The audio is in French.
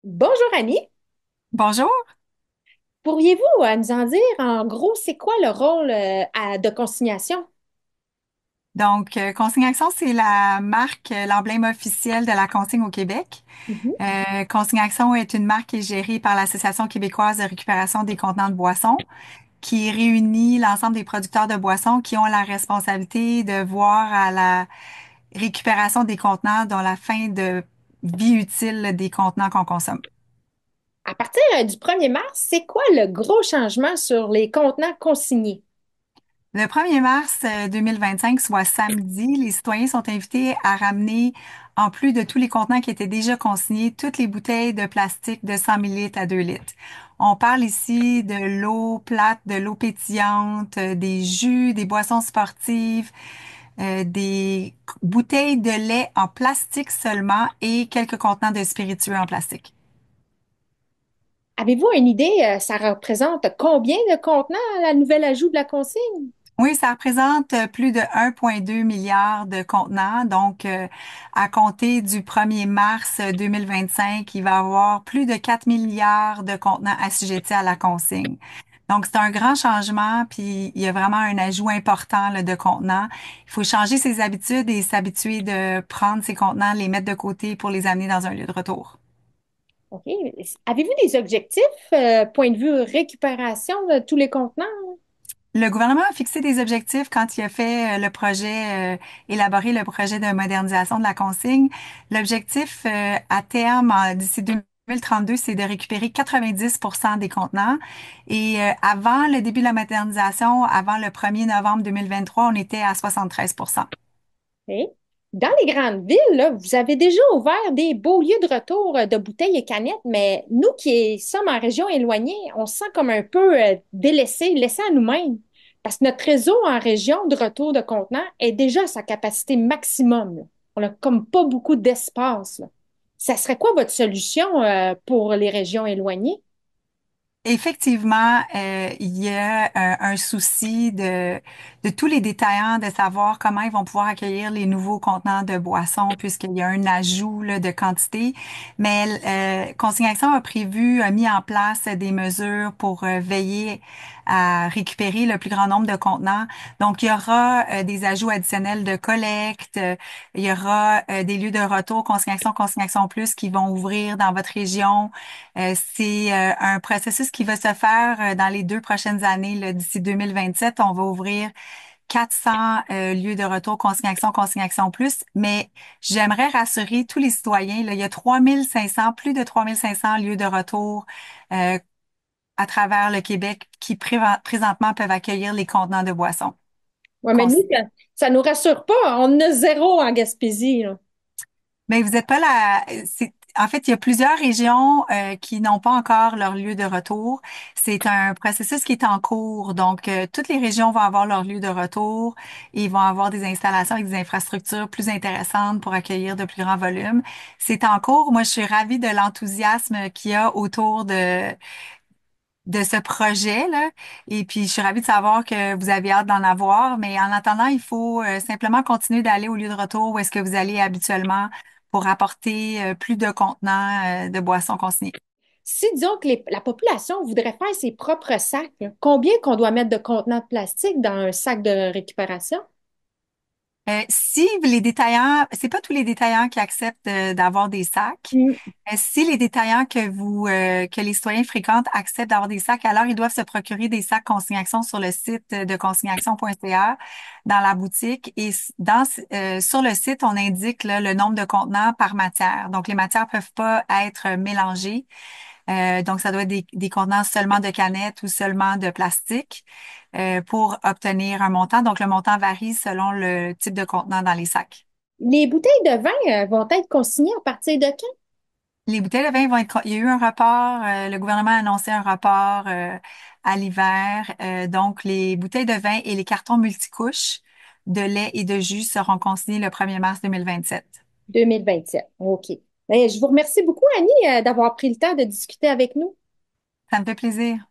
Bonjour Annie, Bonjour. pourriez-vous nous en dire en gros c'est quoi le rôle de consignation? Donc, Consigne Action, c'est la marque, l'emblème officiel de la consigne au Québec. Mhm. Consigne Action est une marque qui est gérée par l'Association québécoise de récupération des contenants de boissons, qui réunit l'ensemble des producteurs de boissons qui ont la responsabilité de voir à la récupération des contenants dans la fin de vie utile des contenants qu'on consomme. À partir du 1er mars, c'est quoi le gros changement sur les contenants consignés? Le 1er mars 2025, soit samedi, les citoyens sont invités à ramener, en plus de tous les contenants qui étaient déjà consignés, toutes les bouteilles de plastique de 100 millilitres à 2 litres. On parle ici de l'eau plate, de l'eau pétillante, des jus, des boissons sportives, des bouteilles de lait en plastique seulement et quelques contenants de spiritueux en plastique. Avez-vous une idée, ça représente combien de contenants la nouvelle ajout de la consigne? Oui, ça représente plus de 1,2 milliard de contenants. Donc, à compter du 1er mars 2025, il va y avoir plus de 4 milliards de contenants assujettis à la consigne. Donc, c'est un grand changement, puis il y a vraiment un ajout important là, de contenants. Il faut changer ses habitudes et s'habituer de prendre ces contenants, les mettre de côté pour les amener dans un lieu de retour. OK. Avez-vous des objectifs, point de vue récupération de tous les contenants? Le gouvernement a fixé des objectifs quand il a fait le projet, élaboré le projet de modernisation de la consigne. L'objectif à terme, d'ici 2032, c'est de récupérer 90% des contenants. Et avant le début de la modernisation, avant le 1er novembre 2023, on était à 73%. OK. Dans les grandes villes, là, vous avez déjà ouvert des beaux lieux de retour de bouteilles et canettes, mais nous qui sommes en région éloignée, on se sent comme un peu délaissés, laissés à nous-mêmes. Parce que notre réseau en région de retour de contenants est déjà à sa capacité maximum, là. On n'a comme pas beaucoup d'espace, là. Ça serait quoi votre solution pour les régions éloignées? Effectivement, il y a un souci de tous les détaillants de savoir comment ils vont pouvoir accueillir les nouveaux contenants de boissons puisqu'il y a un ajout là, de quantité. Mais Consignation a mis en place des mesures pour veiller à récupérer le plus grand nombre de contenants. Donc, il y aura des ajouts additionnels de collecte, il y aura des lieux de retour Consignation Plus qui vont ouvrir dans votre région. C'est un processus qui va se faire dans les 2 prochaines années. Là, d'ici 2027, on va ouvrir 400 lieux de retour Consigne Action Plus. Mais j'aimerais rassurer tous les citoyens. Là, il y a 3500, plus de 3500 lieux de retour euh, à travers le Québec qui présentement peuvent accueillir les contenants de boissons. Ouais, mais nous, ça nous rassure pas. On en a zéro en Gaspésie, là. Mais vous n'êtes pas là. En fait, il y a plusieurs régions qui n'ont pas encore leur lieu de retour. C'est un processus qui est en cours. Donc, toutes les régions vont avoir leur lieu de retour et vont avoir des installations avec des infrastructures plus intéressantes pour accueillir de plus grands volumes. C'est en cours. Moi, je suis ravie de l'enthousiasme qu'il y a autour de ce projet-là. Et puis, je suis ravie de savoir que vous avez hâte d'en avoir. Mais en attendant, il faut simplement continuer d'aller au lieu de retour où est-ce que vous allez habituellement pour apporter plus de contenants de boissons consignées. Si, disons que la population voudrait faire ses propres sacs, là, combien qu'on doit mettre de contenants de plastique dans un sac de récupération? Si les détaillants, c'est pas tous les détaillants qui acceptent d'avoir des sacs. Mm. Si les détaillants que les citoyens fréquentent acceptent d'avoir des sacs, alors ils doivent se procurer des sacs consignation sur le site de consignation.ca dans la boutique. Et sur le site, on indique là, le nombre de contenants par matière. Donc, les matières peuvent pas être mélangées. Donc, ça doit être des contenants seulement de canettes ou seulement de plastique pour obtenir un montant. Donc, le montant varie selon le type de contenant dans les sacs. Les bouteilles de vin vont être consignées à partir de quand? Les bouteilles de vin vont être... Il y a eu un report, le gouvernement a annoncé un report à l'hiver. Donc, les bouteilles de vin et les cartons multicouches de lait et de jus seront consignés le 1er mars 2027. 2027. OK. Ben, je vous remercie beaucoup, Annie, d'avoir pris le temps de discuter avec nous. Ça me fait plaisir.